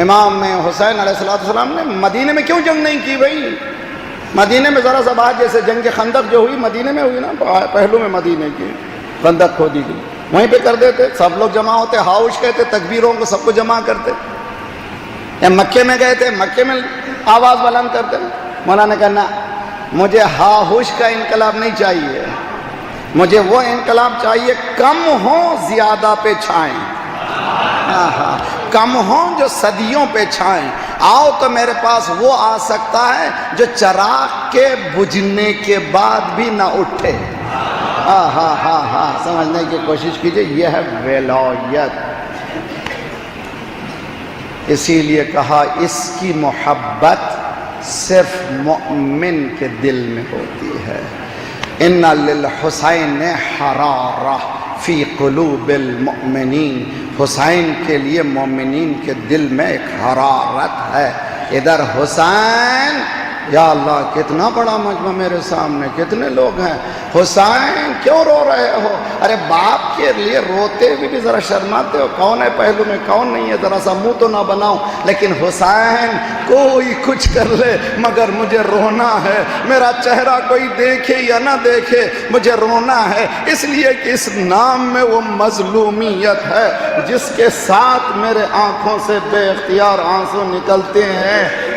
امام حسین علیہ السلام نے مدینے میں کیوں جنگ نہیں کی بھائی؟ مدینے میں ذرا سا بات، جیسے جنگ خندق جو ہوئی مدینے میں ہوئی نا، پہلو میں مدینے کی خندق کھودی گئی، وہیں پہ کر دیتے، سب لوگ جمع ہوتے، ہاؤش کہتے، تکبیروں کو سب کو جمع کرتے. یا مکے میں گئے تھے، مکے میں آواز بلند کرتے. مولانا نے کہنا مجھے ہاؤش کا انقلاب نہیں چاہیے، مجھے وہ انقلاب چاہیے کم ہوں زیادہ پہ چھائیں، کم ہوں جو صدیوں پہ چھائیں. آؤ تو میرے پاس وہ آ سکتا ہے جو چراغ کے بجھنے کے بعد بھی نہ اٹھے. سمجھنے کی کوشش کیجئے، یہ ہے ولایت. اسی لیے کہا اس کی محبت صرف مومن کے دل میں ہوتی ہے. ان للحسین حرارہ فی قلوب المؤمنین، حسین کے لیے مومنین کے دل میں ایک حرارت ہے. ادھر حسین، یا اللہ کتنا بڑا مجمع میرے سامنے، کتنے لوگ ہیں. حسین کیوں رو رہے ہو؟ ارے باپ کے لیے روتے بھی ذرا شرماتے ہو، کون ہے پہلو میں کون نہیں ہے، ذرا سا منہ تو نہ بناؤ. لیکن حسین کوئی کچھ کر لے مگر مجھے رونا ہے، میرا چہرہ کوئی دیکھے یا نہ دیکھے مجھے رونا ہے. اس لیے کہ اس نام میں وہ مظلومیت ہے جس کے ساتھ میرے آنکھوں سے بے اختیار آنسو نکلتے ہیں.